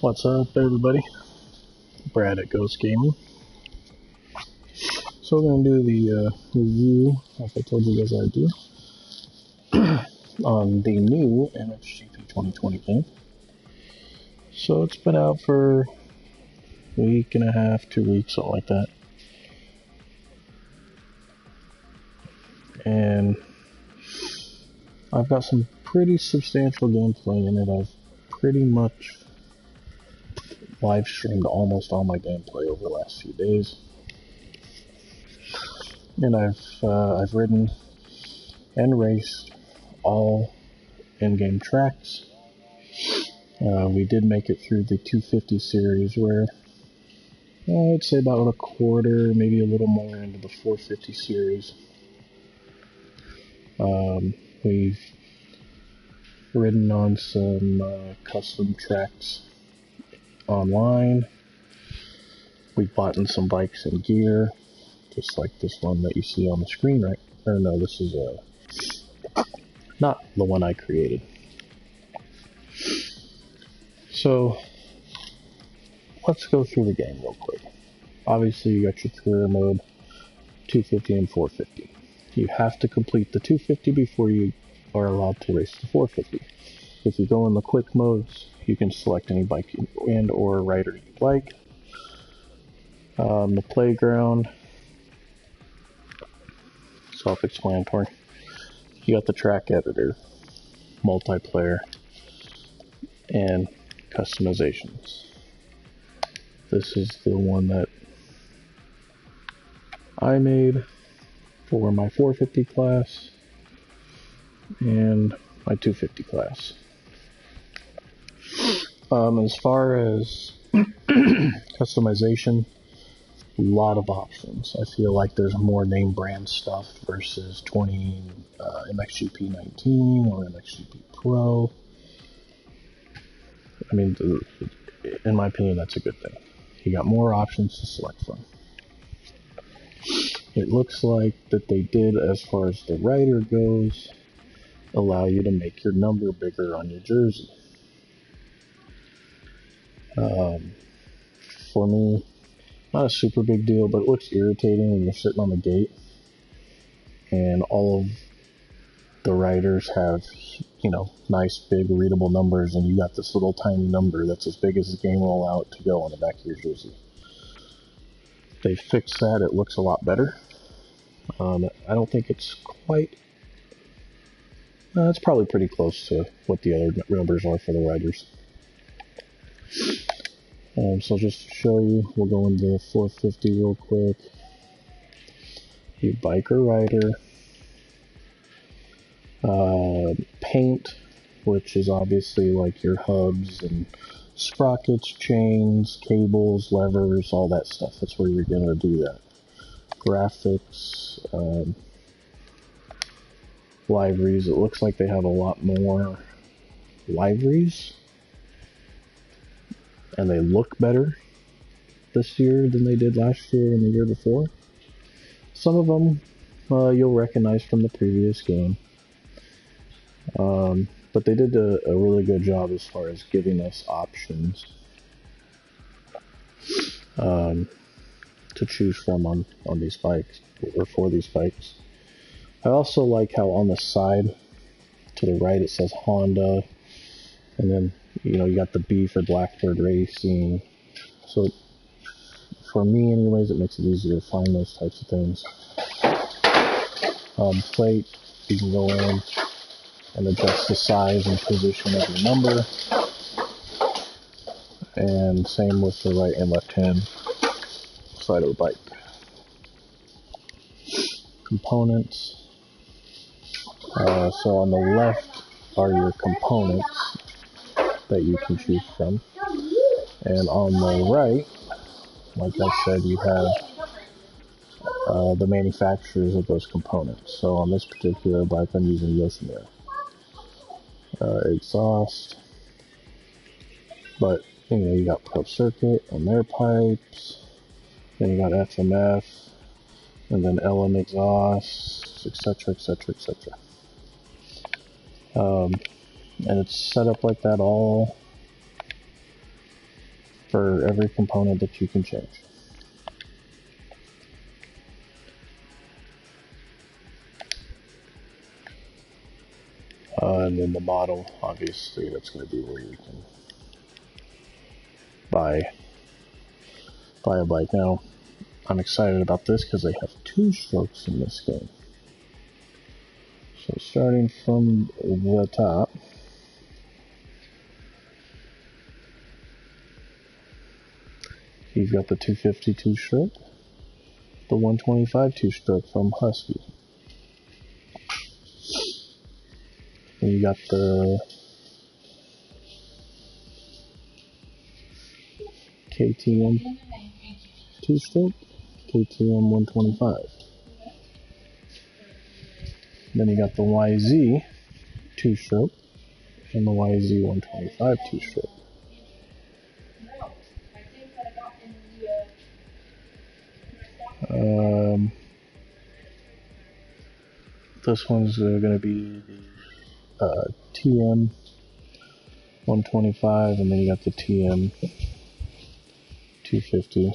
What's up, everybody? Brad at Ghost Gaming. So we're going to do the review, like I told you guys I'd do, on the new Mxgp 2020 game. So it's been out for a week and a half, 2 weeks, something like that. And I've got some pretty substantial gameplay in it. I've pretty much live streamed almost all my gameplay over the last few days. And I've ridden and raced all in-game tracks. We did make it through the 250 series, where I'd say about a quarter, maybe a little more into the 450 series. We've ridden on some custom tracks online. We've bought in some bikes and gear, just like this one that you see on the screen, right? Or no, this is not the one I created. So let's go through the game real quick. Obviously, you got your career mode, 250 and 450. You have to complete the 250 before you are allowed to race the 450. If you go in the quick modes, you can select any bike and or rider you'd like. The playground, self-explanatory. You got the track editor, multiplayer, and customizations. This is the one that I made for my 450 class and my 250 class. As far as customization, a lot of options. I feel like there's more name brand stuff versus Mxgp 19 or Mxgp Pro. I mean, in my opinion, that's a good thing. You got more options to select from. It looks like that they did, as far as the rider goes, allow you to make your number bigger on your jersey. For me, not a super big deal, but it looks irritating when you're sitting on the gate and all of the riders have, nice big readable numbers, and you got this little tiny number that's as big as the game will allow it to go on the back of your jersey. They fixed that. It looks a lot better. I don't think it's quite... it's probably pretty close to what the other numbers are for the riders. So just to show you, we'll go into 450 real quick. You biker rider. Paint, which is obviously like your hubs and sprockets, chains, cables, levers, all that stuff. That's where you're going to do that. Graphics, liveries. It looks like they have a lot more liveries, and they look better this year than they did last year and the year before. Some of them you'll recognize from the previous game. But they did a really good job as far as giving us options to choose from on these bikes, or for these bikes. I also like how on the side to the right it says Honda, and then you got the B for Blackbird Racing. So for me anyways, it makes it easier to find those types of things. Plate, you can go in and adjust the size and position of your number, and same with the right and left hand side of the bike. Components. So on the left are your components that you can choose from, and on the right, like I said, you have the manufacturers of those components. So on this particular bike, I'm using Yoshimura. Exhaust, but you got Pro Circuit on their pipes, then you got FMF, and then LM exhaust, etc., etc., etc. And it's set up like that all for every component that you can change. And then the model, obviously, that's going to be where you can buy a bike. Now, I'm excited about this because they have 2 strokes in this game. So starting from the top, you've got the 250 2-stroke, the 125 2-stroke from Husky. And you got the KTM 2-stroke, KTM 125. Then you got the YZ 2-stroke and the YZ 125 2-stroke. This one's going to be the TM 125, and then you got the TM 250.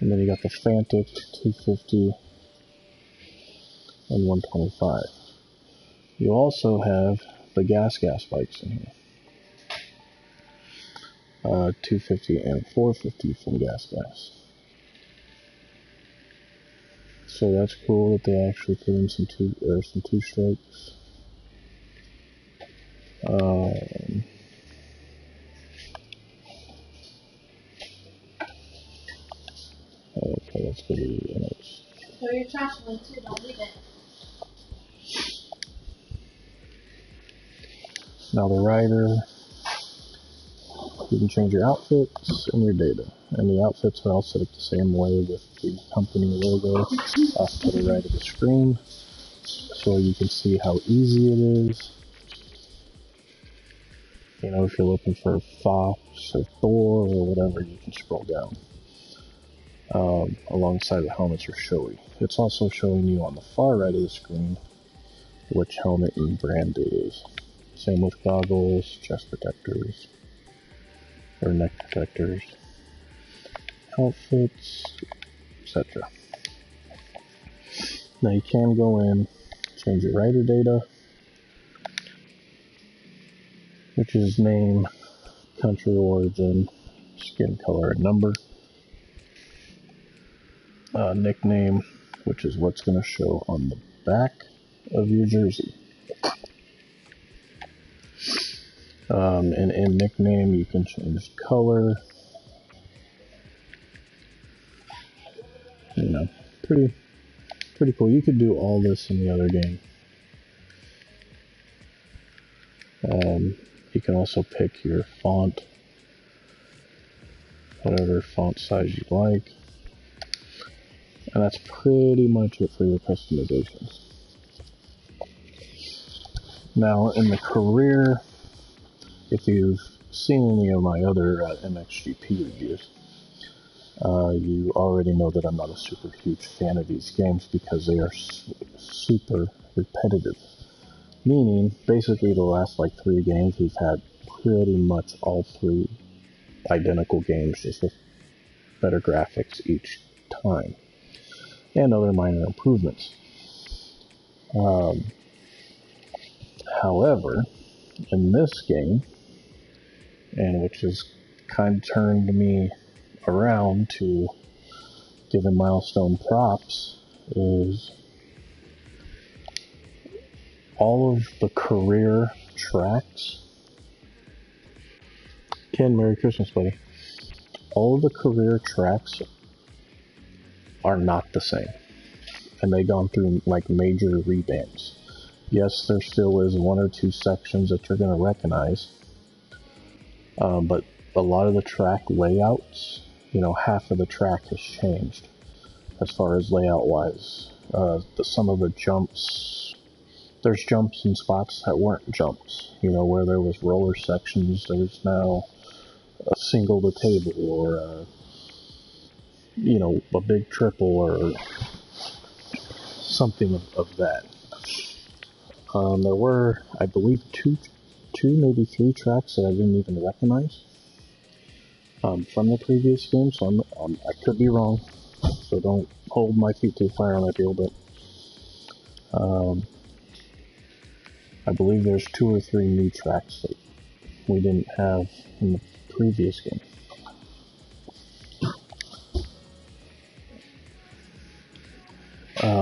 And then you got the Fantic 250 and 125. You also have the gas bikes in here. 250 and 450 from gas. So that's cool that they actually put in some 2 strokes. Okay, let's go to the image. Throw your trash away too, don't leave it. Now the rider, you can change your outfits and your data. And the outfits are all set up the same way with the company logo off to the right of the screen. So you can see how easy it is. You know, if you're looking for Fox or Thor or whatever, you can scroll down. Alongside the helmets are showy. It's also showing you on the far right of the screen which helmet and brand it is. Same with goggles, chest protectors, or neck protectors, outfits, etc. Now you can go in, change your rider data, which is name, country origin, skin color, and number. Nickname, which is what's going to show on the back of your jersey. And in nickname, you can change color. You know, pretty cool. You could do all this in the other game. You can also pick your font, whatever font size you like. And that's pretty much it for your customizations. Now, in the career, if you've seen any of my other Mxgp reviews, you already know that I'm not a super huge fan of these games because they are super repetitive. Meaning, basically the last like 3 games, we've had pretty much all 3 identical games, just with better graphics each time. And other minor improvements. However, in this game, and which has kind of turned me around to giving Milestone props, is all of the career tracks. Ken, Merry Christmas, buddy. All of the career tracks are not the same. And they've gone through like major revamps. Yes, there still is 1 or 2 sections that you're going to recognize. But a lot of the track layouts, you know, half of the track has changed as far as layout wise. Some of the jumps, there's jumps in spots that weren't jumps. You know, where there was roller sections, there's now a single to table, or you know, a big triple, or something of that. There were, I believe, two, maybe three tracks that I didn't even recognize from the previous game, so I could be wrong, so don't hold my feet to the fire on that deal, but I believe there's 2 or 3 new tracks that we didn't have in the previous game.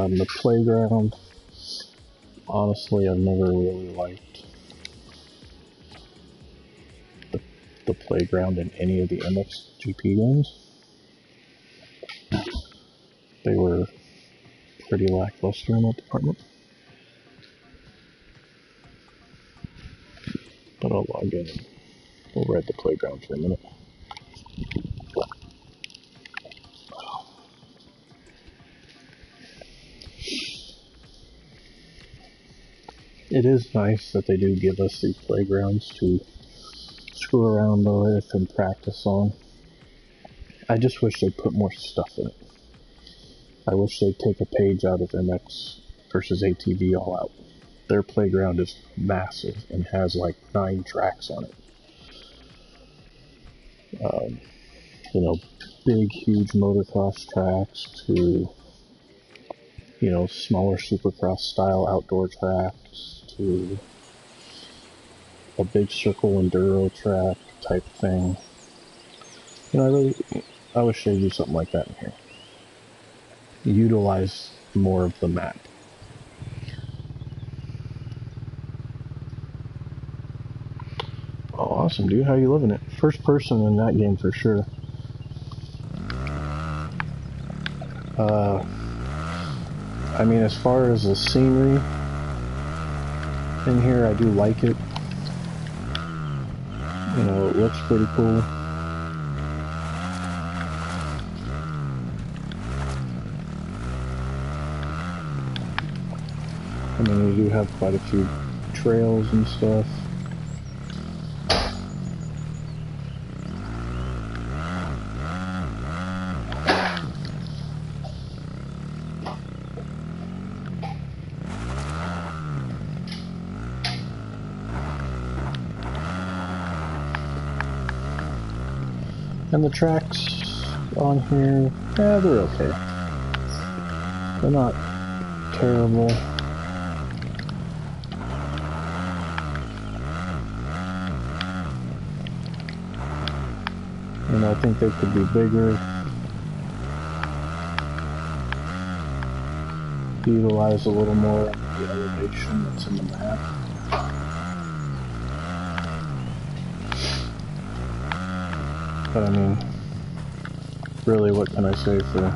The playground, honestly, I've never really liked the playground in any of the Mxgp games. They were pretty lackluster in that department. But I'll log in and we'll ride the playground for a minute. It is nice that they do give us these playgrounds to screw around with and practice on. I just wish they'd put more stuff in it. I wish they'd take a page out of MX versus ATV all out. Their playground is massive and has like 9 tracks on it. You know, big, huge motocross tracks to, you know, smaller supercross style outdoor tracks to a big circle enduro track type thing. You know, I wish they'd do something like that in here. Utilize more of the map. Oh, awesome, dude. How you living it? First person in that game for sure. I mean, as far as the scenery in here, I do like it. You know, it looks pretty cool. I mean, we do have quite a few trails and stuff. And the tracks on here, yeah, they're okay. They're not terrible. And I think they could be bigger. Utilize a little more of the elevation that's in the map. But I mean, really, what can I say for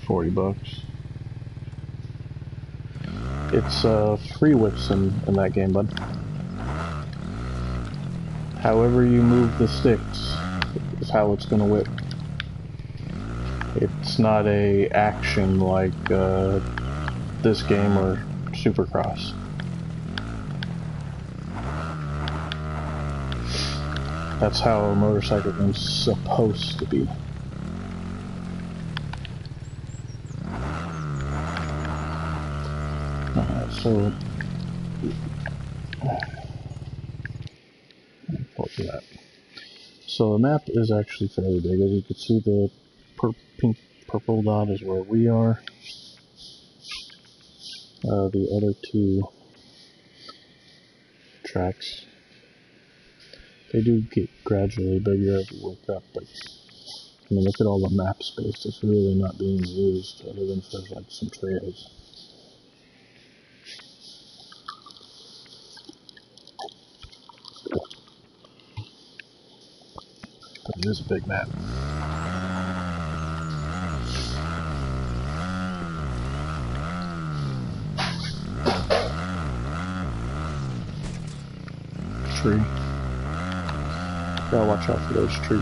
40 bucks? It's free whips in that game, bud. However you move the sticks is how it's gonna whip. It's not a action like this game or Supercross. That's how a motorcycle game's supposed to be. So what was that? So the map is actually fairly big. As you can see, the pink purple dot is where we are. The other 2 tracks, they do get gradually bigger as you work up, but I mean, look at all the map space that's really not being used other than for like some trails. But it is a big map. Tree. Gotta watch out for those trees.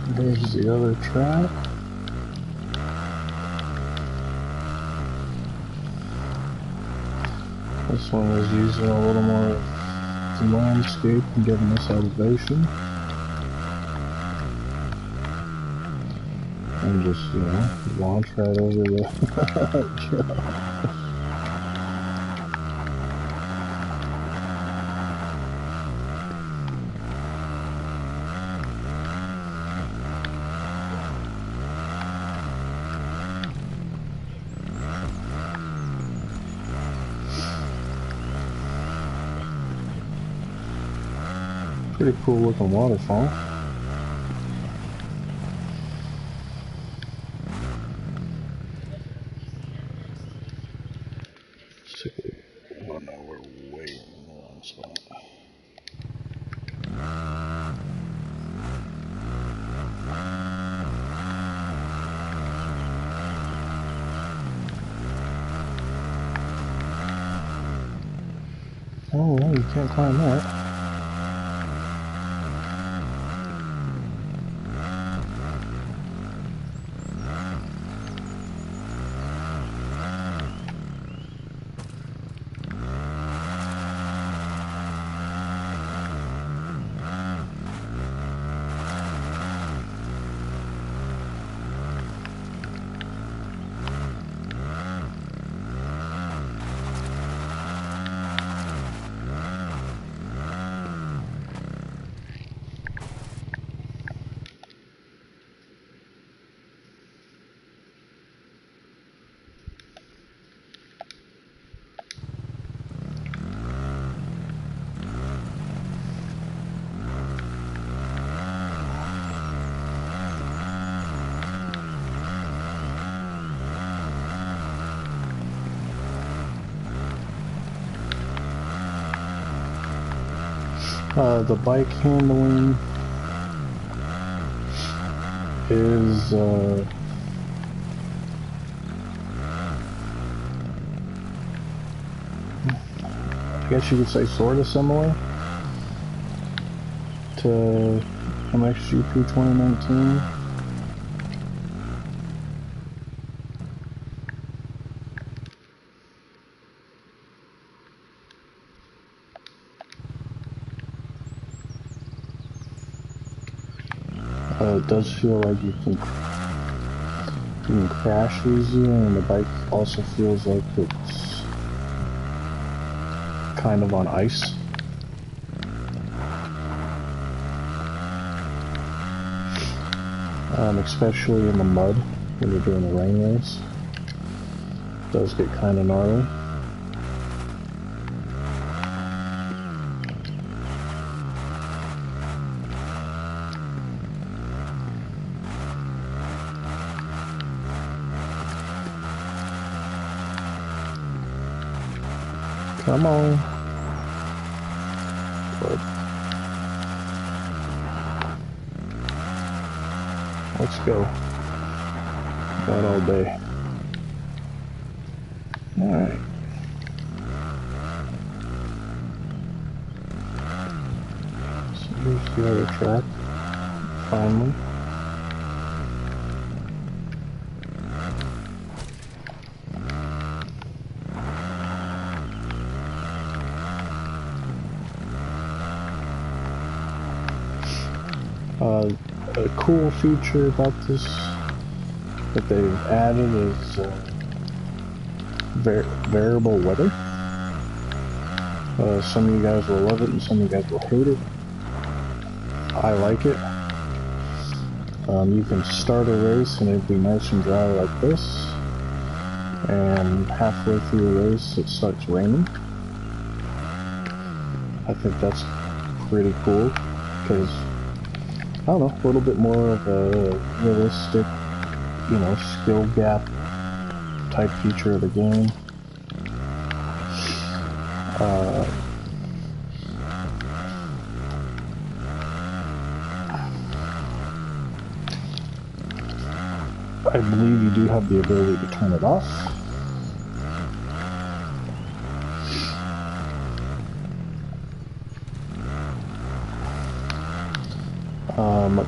There's the other track. This one is using a little more of the landscape and giving us elevation. And just, you know, launch right over the pretty cool looking waterfall. Oh no, we're way in the wrong spot. Oh, well, you can't climb that. The bike handling is I guess you could say sort of similar to Mxgp 2019. It does feel like you can crash easier, and the bike also feels like it's kind of on ice. Especially in the mud when you're doing a rain race. It does get kind of gnarly. Come on. But let's go. Got all day. Alright. So here's the other track. Finally. A cool feature about this that they've added is variable weather. Some of you guys will love it and some of you guys will hate it. I like it. You can start a race and it'd be nice and dry like this, and halfway through the race it starts raining. I think that's pretty cool because, I don't know, a little bit more of a realistic, you know, skill gap type feature of the game. I believe you do have the ability to turn it off.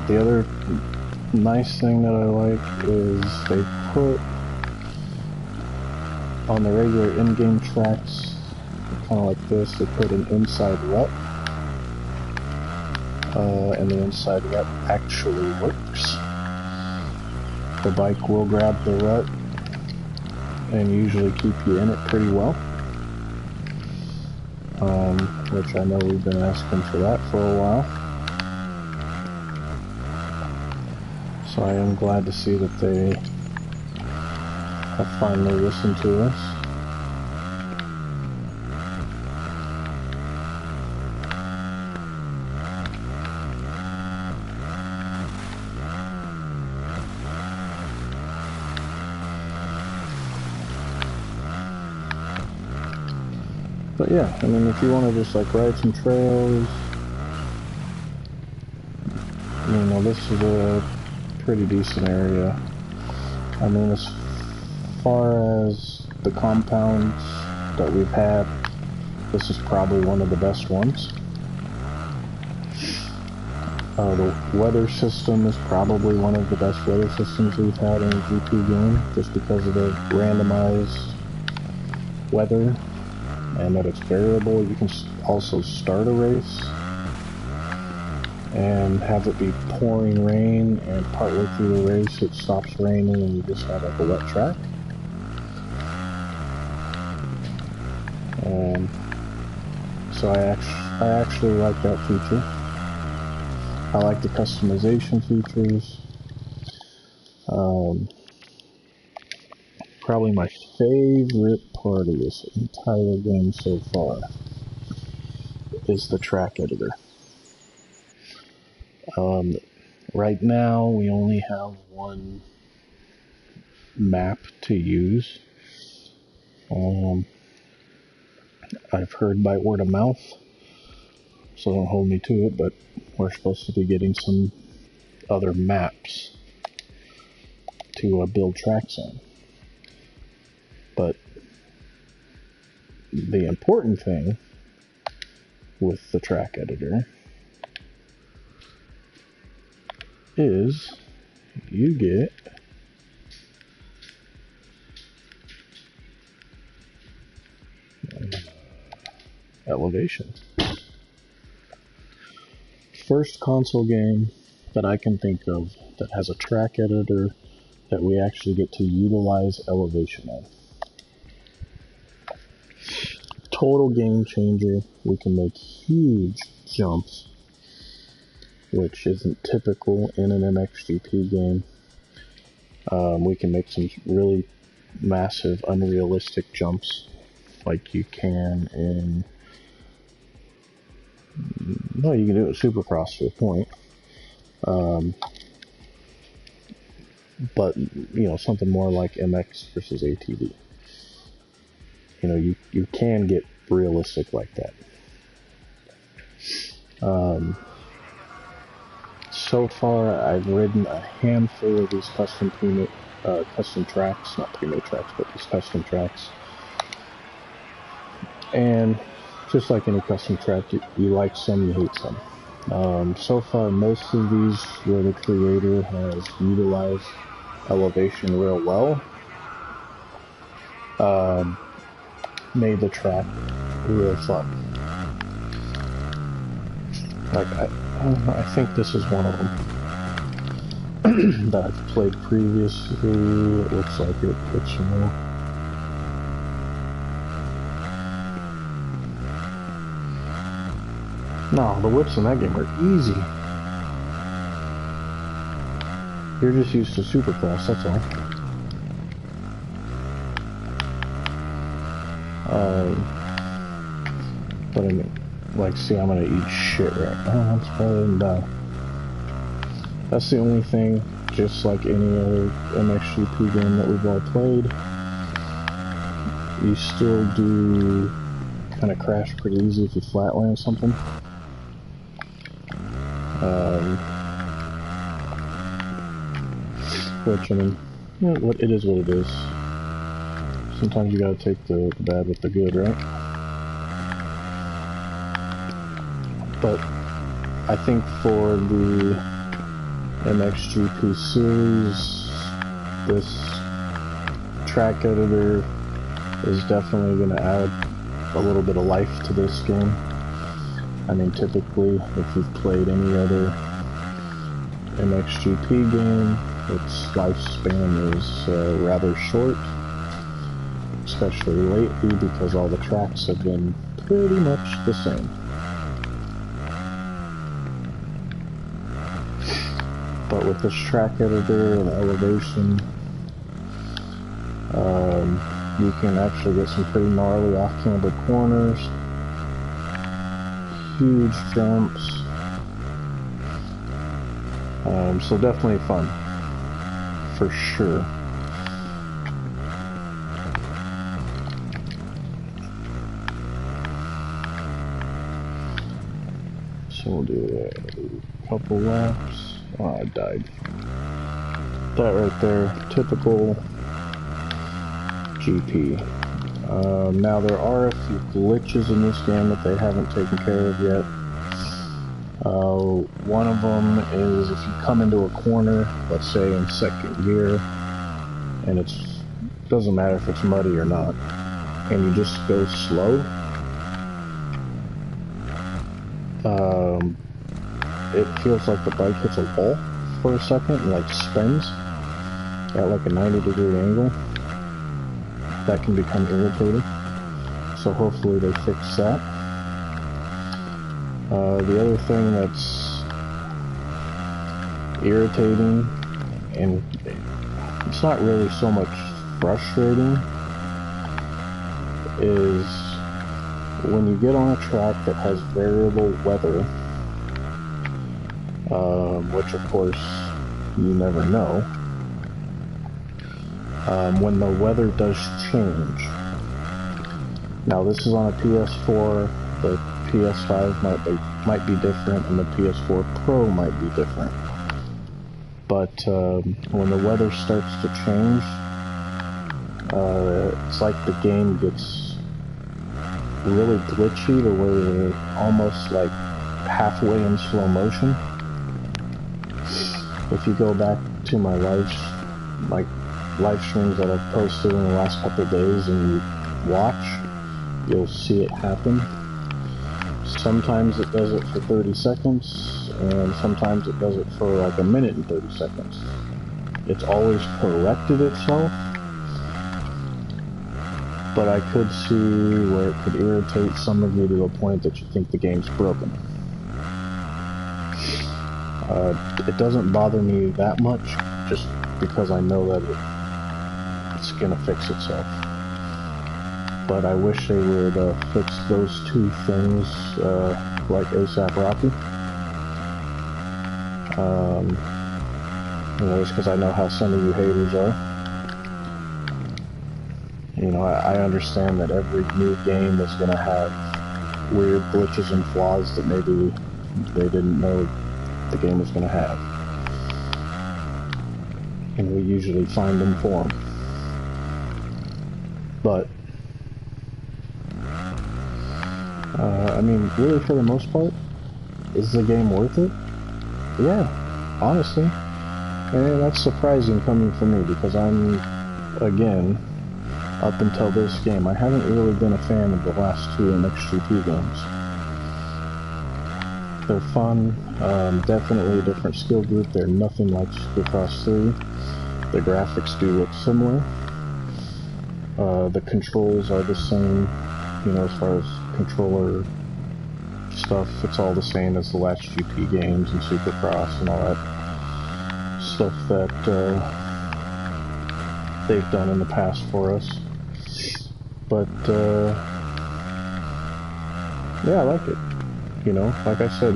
The other nice thing that I like is they put on the regular in-game tracks, kind of like this, they put an inside rut, and the inside rut actually works. The bike will grab the rut and usually keep you in it pretty well, which I know we've been asking for that for a while. So I am glad to see that they have finally listened to us. But yeah, I mean, if you want to just like ride some trails, you know, this is a pretty decent area. I mean, as far as the compounds that we've had, this is probably one of the best ones. The weather system is probably one of the best weather systems we've had in a GP game, just because of the randomized weather and that it's variable. You can also start a race and have it be pouring rain, and partway through the race it stops raining and you just have like a wet track. So I actually like that feature. I like the customization features. Probably my favorite part of this entire game so far is the track editor. Right now we only have one map to use. I've heard by word of mouth, so don't hold me to it, but we're supposed to be getting some other maps to build tracks on. But the important thing with the track editor is you get elevation. First console game that I can think of that has a track editor that we actually get to utilize elevation on. Total game changer. We can make huge jumps, which isn't typical in an Mxgp game. We can make some really massive, unrealistic jumps like you can in... well, you can do it in Supercross to a point. But, you know, something more like MX versus ATV. You know, you can get realistic like that. So far, I've ridden a handful of these custom tracks, not primo tracks, but these custom tracks. And just like any custom track, you like some, you hate some. So far, most of these where the creator has utilized elevation real well, made the track real fun. Like, I think this is one of them that I've played previously. It looks like it's more. No, the whips in that game are easy. You're just used to Supercross, that's all. But I mean, like, see, I'm gonna eat shit right now. That's probably die. That's the only thing, just like any other Mxgp game that we've all played, you still do kind of crash pretty easy if you flatland something. Which, I mean, it is what it is. Sometimes you gotta take the bad with the good, right? But I think for the Mxgp series, this track editor is definitely going to add a little bit of life to this game. I mean, typically, if you've played any other Mxgp game, its lifespan is rather short, especially lately because all the tracks have been pretty much the same. But with this track editor and elevation, you can actually get some pretty gnarly off-camber corners, huge jumps, so definitely fun, for sure. So we'll do a couple laps. Oh, I died. That right there, typical GP. Now there are a few glitches in this game that they haven't taken care of yet. One of them is if you come into a corner, let's say in second gear, and it doesn't matter if it's muddy or not, and you just go slow, it feels like the bike hits a wall for a second and like spins at like a 90-degree angle. That can become irritating, so hopefully they fix that. The other thing that's irritating, and it's not really so much frustrating, is when you get on a track that has variable weather, which of course you never know, when the weather does change. Now this is on a PS4, the PS5 might be different, and the PS4 Pro might be different. But when the weather starts to change, it's like the game gets really glitchy to where you're almost like halfway in slow motion. If you go back to my live streams that I've posted in the last couple of days and you watch, you'll see it happen. Sometimes it does it for 30 seconds, and sometimes it does it for like a minute and 30 seconds. It's always corrected itself, but I could see where it could irritate some of you to a point that you think the game's broken. It doesn't bother me that much, just because I know that it's gonna fix itself. But I wish they would fix those two things like ASAP Rocky. You know, just because I know how some of you haters are. You know, I understand that every new game is going to have weird glitches and flaws that maybe they didn't know the game was going to have. And we usually find them for them. But I mean, really, for the most part, is the game worth it? Yeah, honestly. And that's surprising coming from me, because I'm, again, up until this game, I haven't really been a fan of the last two Mxgp games. They're fun, definitely a different skill group. They're nothing like Supercross 3. The graphics do look similar. The controls are the same, you know, as far as controller stuff. It's all the same as the last GP games and Supercross and all that stuff that they've done in the past for us. But yeah, I like it. You know, like I said,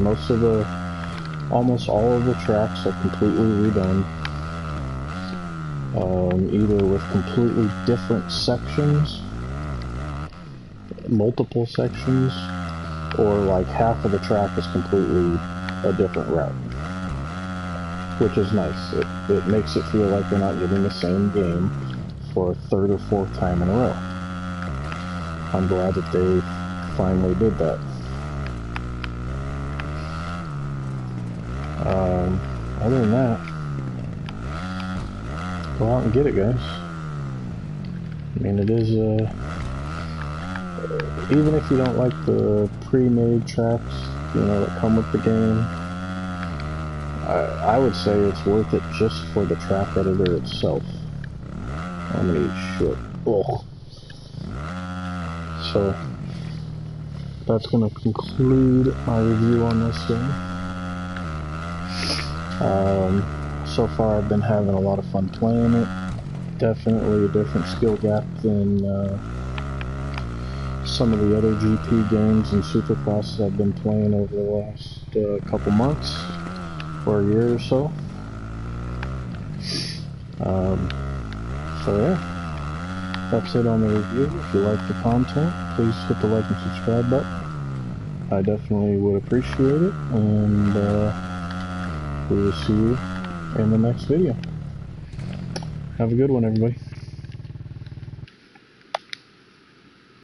almost all of the tracks are completely redone. Either with completely different sections, multiple sections, or like half of the track is completely a different route, which is nice. It makes it feel like you're not getting the same game for a third or fourth time in a row. I'm glad that they finally did that. other than that, go out and get it, guys. I mean, it is, even if you don't like the pre-made tracks, you know, that come with the game, I would say it's worth it just for the track editor itself. I'm gonna eat shit. Ugh. So, that's gonna conclude my review on this game. So far I've been having a lot of fun playing it. Definitely a different skill gap than some of the other GP games and Supercrosses I've been playing over the last couple months or a year or so. So yeah, that's it on the review. If you like the content, please hit the like and subscribe button. I definitely would appreciate it, and we will see you in the next video. Have a good one, everybody.